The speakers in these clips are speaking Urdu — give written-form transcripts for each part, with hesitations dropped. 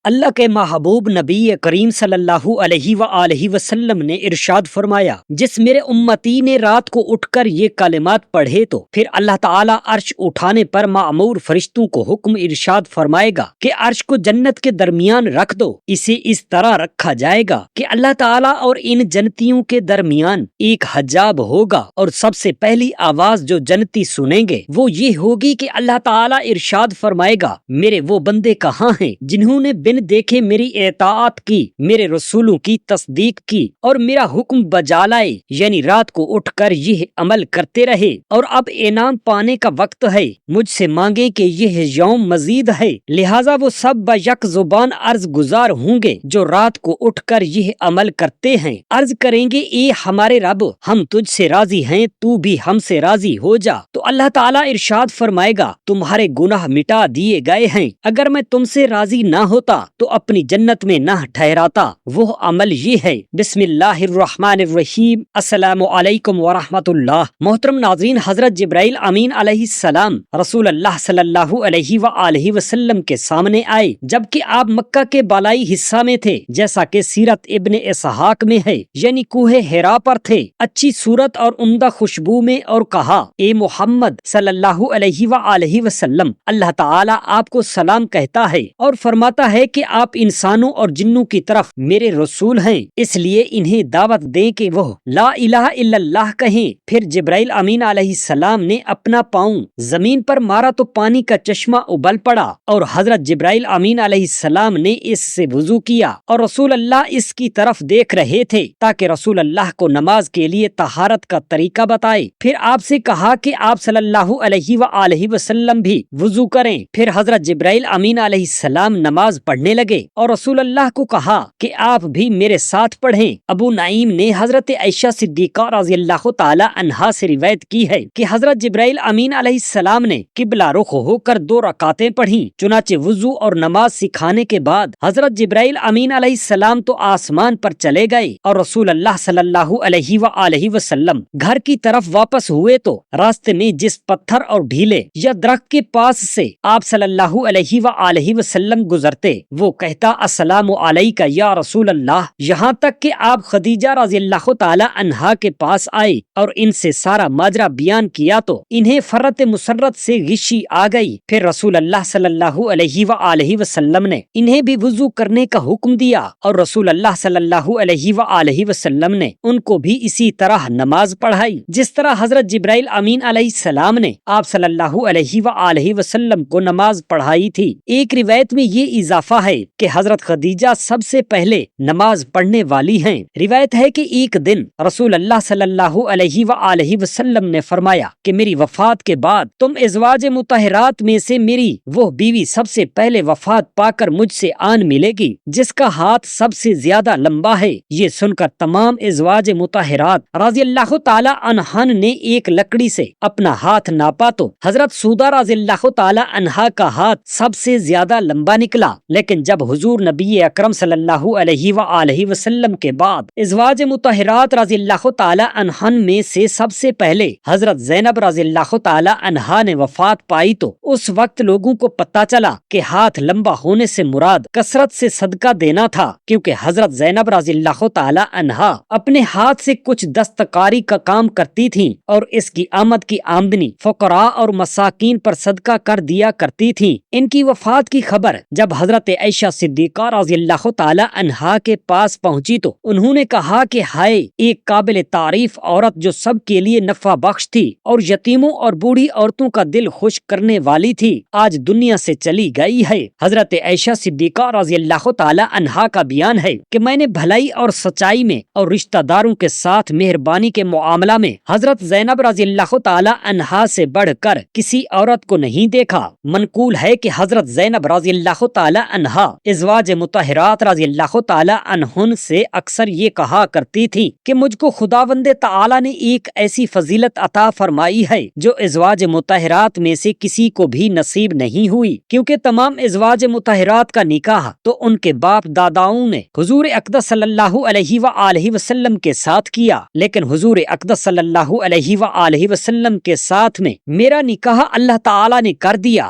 اللہ کے محبوب نبی کریم صلی اللہ علیہ وآلہ وسلم نے ارشاد فرمایا، جس میرے امتی نے رات کو اٹھ کر یہ کلمات پڑھے تو پھر اللہ تعالیٰ عرش اٹھانے پر مأمور فرشتوں کو حکم ارشاد فرمائے گا کہ عرش کو جنت کے درمیان رکھ دو۔ اسے اس طرح رکھا جائے گا کہ اللہ تعالیٰ اور ان جنتیوں کے درمیان ایک حجاب ہوگا، اور سب سے پہلی آواز جو جنتی سنیں گے وہ یہ ہوگی کہ اللہ تعالیٰ ارشاد فرمائے گا، میرے وہ بندے کہاں ہیں جنہوں نے بن دیکھے میری اطاعت کی، میرے رسولوں کی تصدیق کی اور میرا حکم بجا لائے، یعنی رات کو اٹھ کر یہ عمل کرتے رہے۔ اور اب انعام پانے کا وقت ہے، مجھ سے مانگیں کہ یہ یوم مزید ہے، لہٰذا وہ سب بیک زبان عرض گزار ہوں گے جو رات کو اٹھ کر یہ عمل کرتے ہیں۔ عرض کریں گے، اے ہمارے رب، ہم تجھ سے راضی ہیں، تو بھی ہم سے راضی ہو جا۔ تو اللہ تعالیٰ ارشاد فرمائے گا، تمہارے گناہ مٹا دیے گئے ہیں، اگر میں تم سے راضی نہ ہوتا تو اپنی جنت میں نہ ٹھہراتا۔ وہ عمل یہ ہے۔ بسم اللہ الرحمن الرحیم۔ السلام علیکم ورحمۃ اللہ۔ محترم ناظرین، حضرت جبرائیل امین علیہ السلام رسول اللہ صلی اللہ علیہ وآلہ وسلم کے سامنے آئے جبکہ آپ مکہ کے بالائی حصہ میں تھے، جیسا کہ سیرت ابن اسحاق میں ہے، یعنی کوہ حرا پر تھے، اچھی صورت اور عمدہ خوشبو میں، اور کہا، اے محمد صلی اللہ علیہ وآلہ وسلم، اللہ تعالیٰ آپ کو سلام کہتا ہے اور فرماتا ہے کہ آپ انسانوں اور جنوں کی طرف میرے رسول ہیں، اس لیے انہیں دعوت دیں کہ وہ لا الہ الا اللہ کہیں۔ پھر جبرائیل امین علیہ السلام نے اپنا پاؤں زمین پر مارا تو پانی کا چشمہ ابل پڑا، اور حضرت جبرائیل امین علیہ السلام نے اس سے وضو کیا، اور رسول اللہ اس کی طرف دیکھ رہے تھے تاکہ رسول اللہ کو نماز کے لیے طہارت کا طریقہ بتائے۔ پھر آپ سے کہا کہ آپ صلی اللہ علیہ وآلہ وسلم بھی وضو کریں۔ پھر حضرت جبرائیل امین علیہ السلام نماز پڑھنے لگے اور رسول اللہ کو کہا کہ آپ بھی میرے ساتھ پڑھیں۔ ابو نعیم نے حضرت عائشہ صدیقہ رضی اللہ تعالی عنہا سے روایت کی ہے کہ حضرت جبرائیل امین علیہ السلام نے قبلہ رخ ہو کر 2 رکعتیں پڑھیں، چنانچہ وضو اور نماز سکھانے کے بعد حضرت جبرائیل امین علیہ السلام تو آسمان پر چلے گئے، اور رسول اللہ صلی اللہ علیہ وآلہ وسلم گھر کی طرف واپس ہوئے تو راستے میں جس پتھر اور ڈھیلے یا درخت کے پاس سے آپ صلی اللہ علیہ وآلہ وسلم گزرتے، وہ کہتا، السلام علیکہ یا رسول اللہ، یہاں تک کہ آپ خدیجہ رضی اللہ تعالی عنہا کے پاس آئے اور ان سے سارا ماجرا بیان کیا تو انہیں فرت مسرت سے غشی آ گئی۔ پھر رسول اللہ صلی اللہ علیہ وآلہ وسلم نے انہیں بھی وضو کرنے کا حکم دیا، اور رسول اللہ صلی اللہ علیہ وآلہ وسلم نے ان کو بھی اسی طرح نماز پڑھائی جس طرح حضرت جبرائیل امین علیہ السلام نے آپ صلی اللہ علیہ وآلہ وسلم کو نماز پڑھائی تھی۔ ایک روایت میں یہ اضافہ ہے کہ حضرت خدیجہ سب سے پہلے نماز پڑھنے والی ہیں۔ روایت ہے کہ ایک دن رسول اللہ صلی اللہ علیہ وآلہ وسلم نے فرمایا کہ میری وفات کے بعد تم ازواج مطہرات میں سے میری وہ بیوی سب سے پہلے وفات پا کر مجھ سے آن ملے گی جس کا ہاتھ سب سے زیادہ لمبا ہے۔ یہ سن کر تمام ازواج مطہرات رضی اللہ تعالی عنہن نے ایک لکڑی سے اپنا ہاتھ ناپا تو حضرت سودا رضی اللہ تعالی عنہا کا ہاتھ سب سے زیادہ لمبا نکلا، لیکن جب حضور نبی اکرم صلی اللہ علیہ وآلہ وسلم کے بعد ازواج مطہرات رضی اللہ تعالی عنہن میں سے سب سے پہلے حضرت زینب رضی اللہ تعالی عنہا نے وفات پائی تو اس وقت لوگوں کو پتہ چلا کہ ہاتھ لمبا ہونے سے مراد کثرت سے صدقہ دینا تھا، کیونکہ حضرت زینب رضی اللہ تعالی عنہا اپنے ہاتھ سے کچھ دستکاری کا کام کرتی تھیں، اور اس کی آمد کی آمدنی فقراء اور مساکین پر صدقہ کر دیا کرتی تھیں۔ ان کی وفات کی خبر جب حضرت عائشہ صدیقہ رضی اللہ تعالی عنہا کے پاس پہنچی تو انہوں نے کہا کہ ہائے، ایک قابل تعریف عورت جو سب کے لیے نفع بخش تھی اور یتیموں اور بوڑھی عورتوں کا دل خوش کرنے والی تھی، آج دنیا سے چلی گئی ہے۔ حضرت عائشہ صدیقہ رضی اللہ تعالی عنہا کا بیان ہے کہ میں نے بھلائی اور سچائی میں اور رشتہ داروں کے ساتھ مہربانی کے معاملہ میں حضرت زینب رضی اللہ تعالی عنہا سے بڑھ کر کسی عورت کو نہیں دیکھا۔ منقول ہے کہ حضرت زینب رضی اللہ تعالی عنہا ازواج مطہرات رضی اللہ تعالی عنہن سے اکثر یہ کہا کرتی تھی کہ مجھ کو خداوند تعالی نے ایک ایسی فضیلت عطا فرمائی ہے جو ازواج مطہرات میں سے کسی کو بھی نصیب نہیں ہوئی، کیونکہ تمام ازواج مطہرات کا نکاح تو ان کے باپ داداؤں نے حضور اقدس صلی اللہ علیہ وآلہ وسلم کے ساتھ کیا، لیکن حضور اقدس صلی اللہ علیہ وآلہ وسلم کے ساتھ میں میرا نکاح اللہ تعالی نے کر دیا۔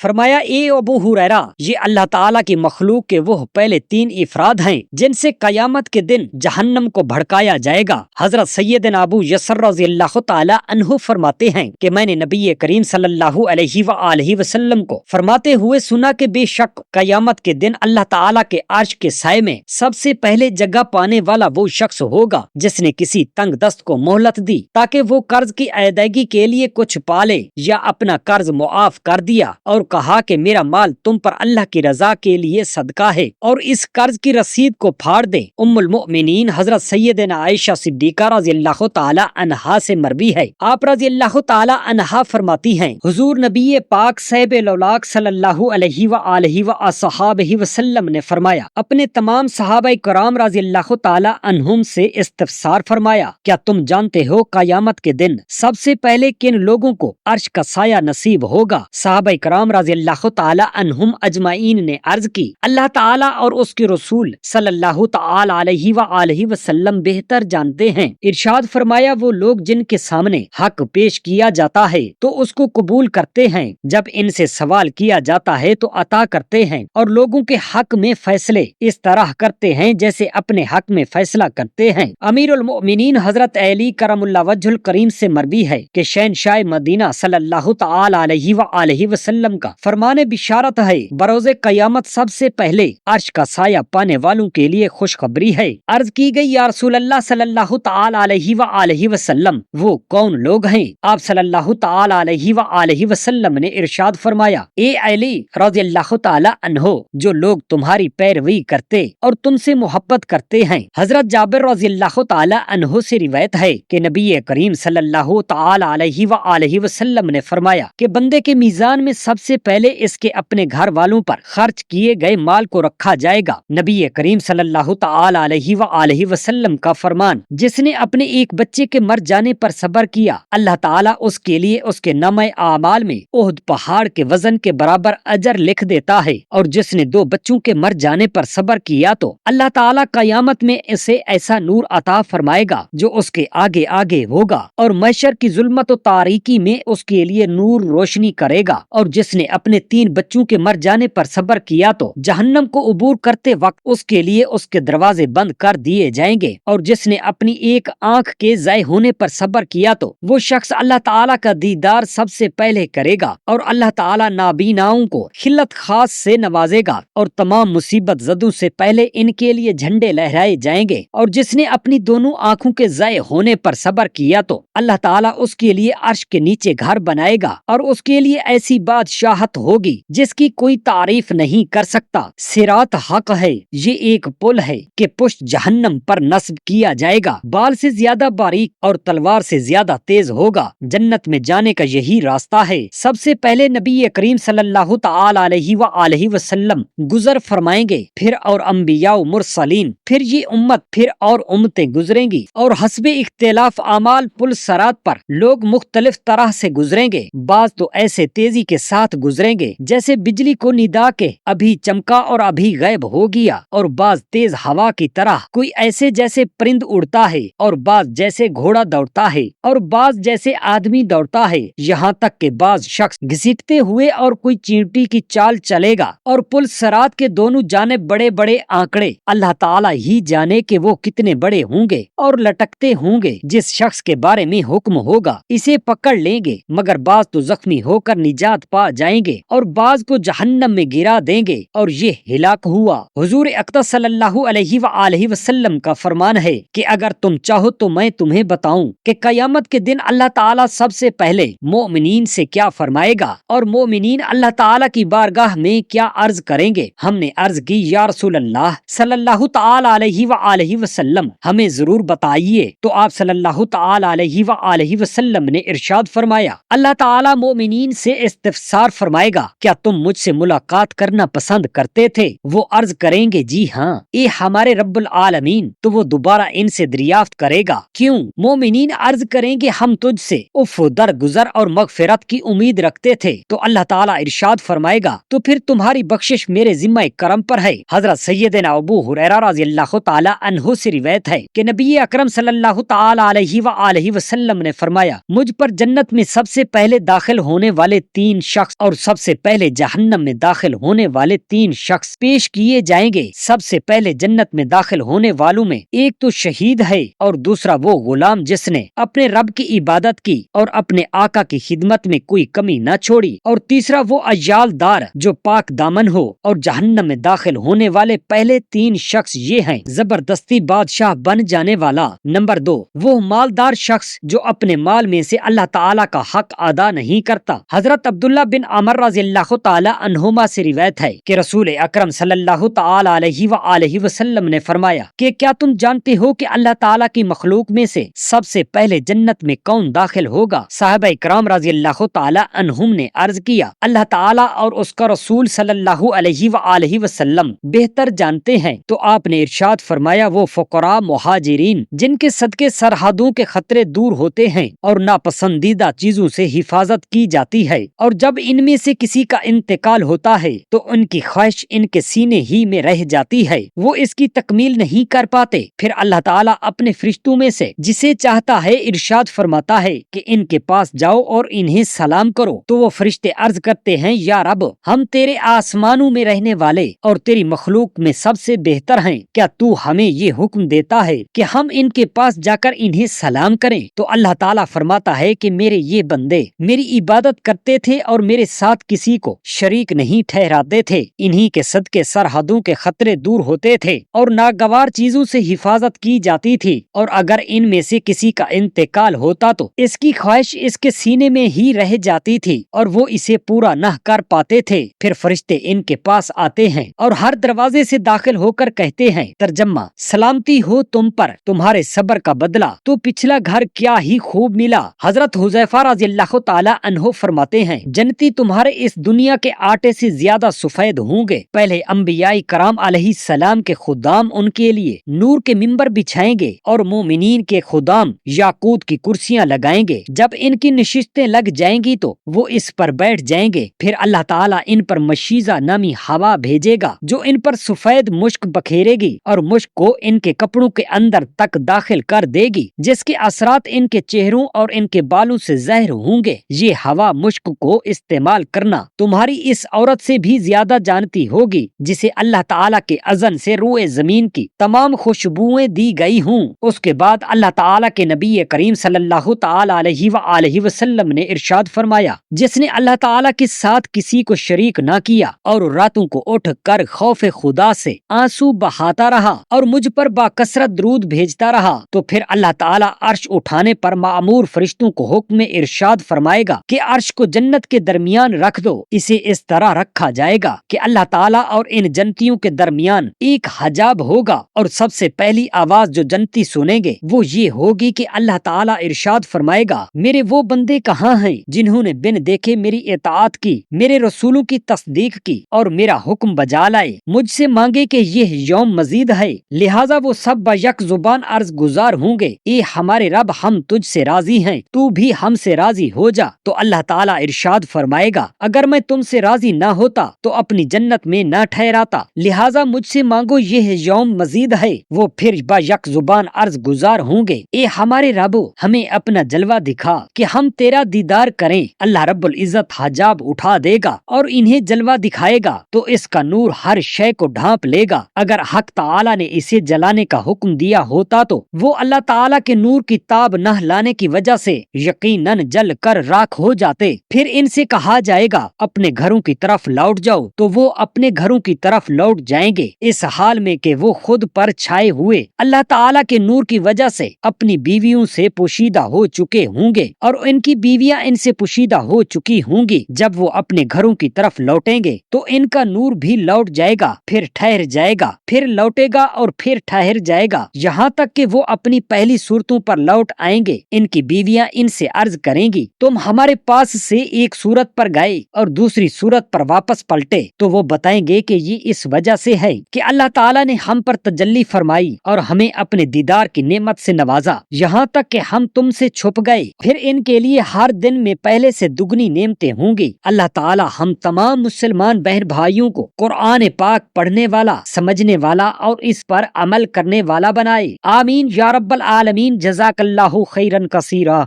فرمایا اے ابو ہریرہ، یہ اللہ تعالیٰ کی مخلوق کے وہ پہلے 3 افراد ہیں جن سے قیامت کے دن جہنم کو بھڑکایا جائے گا۔ حضرت سیدنا ابو یسر رضی اللہ تعالی عنہ فرماتے ہیں کہ میں نے نبی کریم صلی اللہ علیہ وآلہ وسلم کو فرماتے ہوئے سنا کہ بے شک قیامت کے دن اللہ تعالیٰ کے عرش کے سائے میں سب سے پہلے جگہ پانے والا وہ شخص ہوگا جس نے کسی تنگ دست کو مہلت دی تاکہ وہ قرض کی ادائیگی کے لیے کچھ پالے، یا اپنا قرض معاف کر دیا اور کہا کہ میرا مال تم پر اللہ کی رضا کے لیے صدقہ ہے، اور اس قرض کی رسید کو پھاڑ دے۔ ام المؤمنین حضرت سیدنا عائشہ صدیقہ رضی اللہ تعالی عنہا سے مروی ہے، آپ رضی اللہ تعالی عنہا فرماتی ہیں حضور نبی پاک صاحب لولاک صلی اللہ علیہ وآلہ وصحابہ وسلم نے فرمایا، اپنے تمام صحابہ کرام رضی اللہ تعالی عنہم سے استفسار فرمایا، کیا تم جانتے ہو قیامت کے دن سب سے پہلے کن لوگوں کو عرش کا سایہ نصیب ہوگا؟ صحابہ کرام رضی اللہ تعالی عنہم اجمعین نے عرض کی، اللہ تعالی اور اس کے رسول صلی اللہ تعالی علیہ وآلہ وسلم بہتر جانتے ہیں۔ ارشاد فرمایا، وہ لوگ جن کے سامنے حق پیش کیا جاتا ہے تو اس کو قبول کرتے ہیں، جب ان سے سوال کیا جاتا ہے تو عطا کرتے ہیں، اور لوگوں کے حق میں فیصلے اس طرح کرتے ہیں جیسے اپنے حق میں فیصلہ کرتے ہیں۔ امیر المؤمنین حضرت علی کرم اللہ وجہ الکریم سے مروی ہے کہ شہنشاہ مدینہ صلی اللہ تعالی علیہ وآلہ وسلم کا فرمان بشارت ہے، بروز قیامت سب سے پہلے عرش کا سایہ پانے والوں کے لیے خوشخبری ہے۔ عرض کی گئی، یا رسول اللہ صلی اللہ تعالی علیہ وآلہ وسلم، وہ کون لوگ ہیں؟ آپ صلی اللہ تعالی علیہ وآلہ وسلم نے ارشاد فرمایا، اے علی رضی اللہ تعالی عنہ، جو لوگ تمہاری پیروی کرتے اور تم سے محبت کرتے ہیں۔ حضرت جابر رضی اللہ تعالی عنہ سے روایت ہے کہ نبی کریم صلی اللہ تعالی علیہ وآلہ وسلم نے فرمایا کہ بندے کے میزان میں سب سے پہلے اس کے اپنے گھر والوں پر خرچ کیے گئے مال کو رکھا جائے گا۔ نبی کریم صلی اللہ تعالی علیہ وآلہ وسلم کا فرمان، جس نے اپنے ایک بچے کے مر جانے پر صبر کیا، اللہ تعالیٰ اس کے لیے اس کے نامہ اعمال میں احد پہاڑ کے وزن کے برابر اجر لکھ دیتا ہے، اور جس نے 2 بچوں کے مر جانے پر صبر کیا تو اللہ تعالیٰ قیامت میں اسے ایسا نور عطا فرمائے گا جو اس کے آگے آگے ہوگا، اور محشر کی ظلمت و تاریکی میں اس کے لیے نور روشنی کرے گا۔ اور جس نے اپنے 3 بچوں کے مر جانے پر صبر کیا تو جہنم کو عبور کرتے وقت اس کے لیے اس کے دروازے بند کر دیے جائیں گے، اور جس نے اپنی ایک آنکھ کے ضائع ہونے پر صبر کیا تو وہ شخص اللہ تعالیٰ کا دیدار سب سے پہلے کرے گا، اور اللہ تعالیٰ نابیناؤں کو خلت خاص سے نوازے گا، اور تمام مصیبت زدوں سے پہلے ان کے لیے جھنڈے لہرائے جائیں گے۔ اور جس نے اپنی دونوں آنکھوں کے ضائع ہونے پر صبر کیا تو اللہ تعالیٰ اس کے لیے عرش کے نیچے گھر بنائے گا، اور اس کے لیے ایسی بادشاہت ہوگی جس کی کوئی تعریف نہیں کر سکتا۔ صراط حق ہے، یہ ایک پل ہے کہ پشت جہنم پر نصب کیا جائے گا، بال سے زیادہ باریک اور تلوار سے زیادہ تیز ہوگا۔ جنت میں جانے کا یہی راستہ ہے۔ سب سے پہلے نبی کریم صلی اللہ تعالی علیہ وآلہ وسلم گزر فرمائیں گے، پھر اور انبیاء و مرسلین، پھر یہ امت، پھر اور امتیں گزریں گی، اور حسب اختلاف اعمال پل صراط پر لوگ مختلف طرح سے گزریں گے۔ بعض تو ایسے تیزی کے ساتھ گزریں گے جیسے بجلی کو ندا کے ابھی چمکا اور ابھی غائب ہو گیا، اور بعض تیز ہوا کی طرح، کوئی ایسے جیسے پرند اڑتا ہے، اور بعض جیسے گھوڑا دوڑتا ہے، اور بعض جیسے آدمی دوڑتا ہے، یہاں تک کہ بعض شخص گھسیٹتے ہوئے اور کوئی چینٹی کی چال چلے گا۔ اور پل صراط کے دونوں جانب بڑے بڑے آنکڑے، اللہ تعالیٰ ہی جانے کہ وہ کتنے بڑے ہوں گے اور لٹکتے ہوں گے۔ جس شخص کے بارے میں حکم ہوگا اسے پکڑ لیں گے، مگر بعض تو زخمی ہو کر نجات پا جائیں گے، اور بعض کو جہنم میں گرا دیں گے، اور یہ ہلاک ہوا۔ حضور اقدس صلی اللہ علیہ وآلہ وسلم کا فرمان ہے کہ اگر تم چاہو تو میں تمہیں بتاؤں کہ قیامت کے دن اللہ تعالیٰ سب سے پہلے مومنین سے کیا فرمائے گا، اور مومنین اللہ تعالیٰ کی بارگاہ میں کیا عرض کریں گے۔ ہم نے عرض کی، یا رسول اللہ صلی اللہ تعالی علیہ وآلہ وسلم، ہمیں ضرور بتائیے۔ تو آپ صلی اللہ تعالی علیہ وآلہ وسلم نے ارشاد فرمایا، اللہ تعالیٰ مومنین سے استفسار فرمائے گا، کیا تم مجھ سے ملاقات کرنا پسند کرتے تھے؟ وہ عرض کریں گے، جی ہاں اے ہمارے رب العالمین۔ تو وہ دوبارہ ان سے دریافت کرے گا، کیوں؟ مومنین عرض کریں گے، ہم تجھ سے عفو درگزر اور مغفرت کی امید رکھتے تھے۔ تو اللہ تعالیٰ ارشاد فرمائے گا، تو پھر تمہاری بخشش میرے ذمہ کرم پر ہے۔ حضرت سیدنا ابو ہریرہ رضی اللہ تعالی عنہ سے روایت ہے کہ نبی اکرم صلی اللہ تعالی علیہ وآلہ وسلم نے فرمایا، مجھ پر جنت میں سب سے پہلے داخل ہونے والے 3 شخص اور سب سے پہلے جہنم میں داخل ہونے والے 3 شخص پیش کیے جائیں گے۔ سب سے پہلے جنت میں داخل ہونے والوں میں ایک تو شہید ہے اور دوسرا وہ غلام جس نے اپنے رب کی عبادت کی اور اپنے آقا کی خدمت میں کوئی کمی نہ چھوڑی، اور تیسرا وہ عیال دار جو پاک دامن ہو۔ اور جہنم میں داخل ہونے والے پہلے 3 شخص یہ ہیں: زبردستی بادشاہ بن جانے والا، نمبر 2 وہ مالدار شخص جو اپنے مال میں سے اللہ تعالیٰ کا حق ادا نہیں کرتا۔ حضرت عبداللہ بن عمر رضی اللہ تعالی عنہما سے روایت ہے کہ رسول اکرم صلی اللہ تعالی علیہ وآلہ وسلم نے فرمایا کہ کیا تم جانتے ہو کہ اللہ تعالیٰ کی مخلوق میں سے سب سے پہلے جنت میں کون داخل ہوگا؟ صحابہ اکرام رضی اللہ تعالی عنہم نے عرض کیا اللہ تعالیٰ اور اس کا رسول صلی اللہ علیہ وآلہ وسلم بہتر جانتے ہیں۔ تو آپ نے ارشاد فرمایا وہ فقراء مہاجرین جن کے صدقے سرحدوں کے خطرے دور ہوتے ہیں اور ناپسندیدہ چیزوں سے حفاظت کی جاتی ہے، اور جب ان میں سے کسی کا انتقال ہوتا ہے تو ان کی خواہش ان کے سینے ہی میں رہ جاتی ہے، وہ اس کی تکمیل نہیں کر پاتے، پھر اللہ تعالیٰ اپنے فرشتوں میں سے جسے چاہتا ہے ارشاد فرماتا ہے کہ ان کے پاس جاؤ اور انہیں سلام کرو، تو وہ فرشتے عرض کرتے ہیں یا رب ہم تیرے آسمانوں میں رہنے والے اور تیری مخلوق میں سب سے بہتر ہیں، کیا تو ہمیں یہ حکم دیتا ہے کہ ہم ان کے پاس جا کر انہیں سلام کریں؟ تو اللہ تعالیٰ فرماتا ہے کہ میرے یہ بندے میری عبادت کرتے تھے اور میرے ساتھ کسی کو شریک نہیں ٹھہراتے تھے، انہی کے صدقے سرحدوں کے خطرے دور ہوتے تھے اور ناگوار چیزوں سے حفاظت کی جاتی تھی، اور اگر ان میں سے کسی کا انتقال ہوتا تو اس کی خواہش اس کے سینے میں ہی رہ جاتی تھی اور وہ اسے پورا نہ کر پاتے تھے، پھر فرشتے ان کے پاس آتے ہیں اور ہر دروازے سے داخل ہو کر کہتے ہیں ترجمہ سلامتی ہو تم پر، تمہارے صبر کا بدلہ تو پچھلا گھر کیا ہی خوب ملا۔ حضرت حذیفہ رضی اللہ تعالی عنہ فرماتے ہیں جنتی تمہارے اس دنیا کے آٹے سے زیادہ سفید ہوں گے۔ پہلے انبیاء کرام علیہ السلام کے خدام ان کے لیے نور کے ممبر بچھائیں گے اور مومنین کے خدام یاقوت کی کرسیاں لگائیں گے، جب ان کی نشستیں لگ جائیں گی تو وہ اس پر بیٹھ جائیں گے، پھر اللہ تعالیٰ ان پر مشیزہ نمی ہوا بھیجے گا جو ان پر سفید مشک بکھیرے گی اور مشک کو ان کے کپڑوں کے اندر تک داخل کر دے گی، جس کے اثرات ان کے چہروں اور ان کے بالوں سے ظاہر ہوں گے۔ یہ ہوا مشک کو استعمال کرنا تمہاری اس عورت سے بھی زیادہ جانتی ہوگی جسے اللہ تعالیٰ کے اذن سے روئے زمین کی تمام خوشبوئیں دی گئی ہوں۔ اس کے بعد اللہ تعالیٰ کے نبی کریم صلی اللہ تعالی علیہ وآلہ وسلم نے ارشاد فرمایا جس نے اللہ تعالیٰ کے ساتھ کسی کو شریک نہ کیا اور راتوں کو اٹھ کر خوف خدا سے آنسو بہاتا رہا اور مجھ پر باکثرت درود بھیجتا رہا، تو پھر اللہ تعالیٰ عرش اٹھانے پر مأمور فرشتوں کو حکم ارشاد فرمائے گا کہ عرش کو جنت کے درمیان رکھ دو، اسے اس طرح رکھا جائے گا کہ اللہ تعالیٰ اور ان جنتیوں کے درمیان ایک حجاب ہوگا، اور سب سے پہلی آواز جو جنتی سنیں گے وہ یہ ہوگی کہ اللہ تعالیٰ ارشاد فرمائے گا میرے وہ بندے کہاں ہیں جنہوں نے بن دیکھے میری اطاعت کی، میرے رسولوں کی تصدیق کی اور میرا حکم بجا لائے، مجھ سے مانگے کہ یہ یوم مزید ہے، لہٰذا وہ سب بیک زبان عرض گزار ہوں گے اے ہمارے رب ہم تجھ سے راضی ہیں، تو بھی ہم سے راضی ہو جا۔ تو اللہ تعالیٰ ارشاد فرمائے گا اگر میں تم سے راضی نہ ہوتا تو اپنی جنت میں نہ ٹھہراتا، لہٰذا مجھ سے مانگو یہ یوم مزید ہے۔ وہ پھر بیک زبان عرض گزار ہوں گے اے ہمارے رب ہمیں اپنا جلوہ دکھا کہ ہم تیرا دیدار کریں، اللہ رب العزت حجاب اٹھا دے گا اور انہیں جلوہ دکھائے گا تو اس کا نور ہر شے کو ڈھانپ لے گا، اگر حق تعالیٰ نے اسے جلانے کا حکم دیا ہوتا تو وہ اللہ تعالیٰ کے نور کی تاب نہ لانے کی وجہ سے یقیناً جل کر راکھ ہو جاتے، پھر ان سے کہا جائے گا اپنے گھروں کی طرف لوٹ جاؤ تو وہ اپنے گھروں کی طرف لوٹ جائیں گے، اس حال میں کہ وہ خود پر چھائے ہوئے اللہ تعالیٰ کے نور کی وجہ سے اپنی بیویوں سے پوشیدہ ہو چکے ہوں گے اور ان کی بیویاں ان سے پوشیدہ ہو چکی ہوں گی۔ جب وہ اپنے گھروں کی طرف لوٹیں گے تو ان کا نور بھی لوٹ جائے گا، پھر ٹھہر جائے گا، پھر لوٹے گا اور پھر ٹھہر جائے گا، یہاں تک کہ وہ اپنی پہلی صورتوں پر لوٹ آئیں گے۔ ان کی بیویاں ان سے عرض کریں گی تم ہمارے پاس سے ایک صورت پر گئے اور دوسری صورت پر واپس پلٹے، تو وہ بتائیں گے کہ یہ اس وجہ سے ہے کہ اللہ تعالیٰ نے ہم پر تجلی فرمائی اور ہمیں اپنے دیدار کی نعمت سے نوازا، یہاں تک کہ ہم تم سے چھپ گئے، پھر ان کے لیے ہر دن میں پہلے سے دگنی نعمتیں ہوں گی۔ اللہ تعالیٰ ہم تمام مسلمان بہن بھائیوں کو قرآن پاک پڑھنے والا، سمجھنے والا اور اس پر عمل کرنے والا بنائے، آمین یا رب العالمین۔ جزاک اللہ خیرا کثیرا۔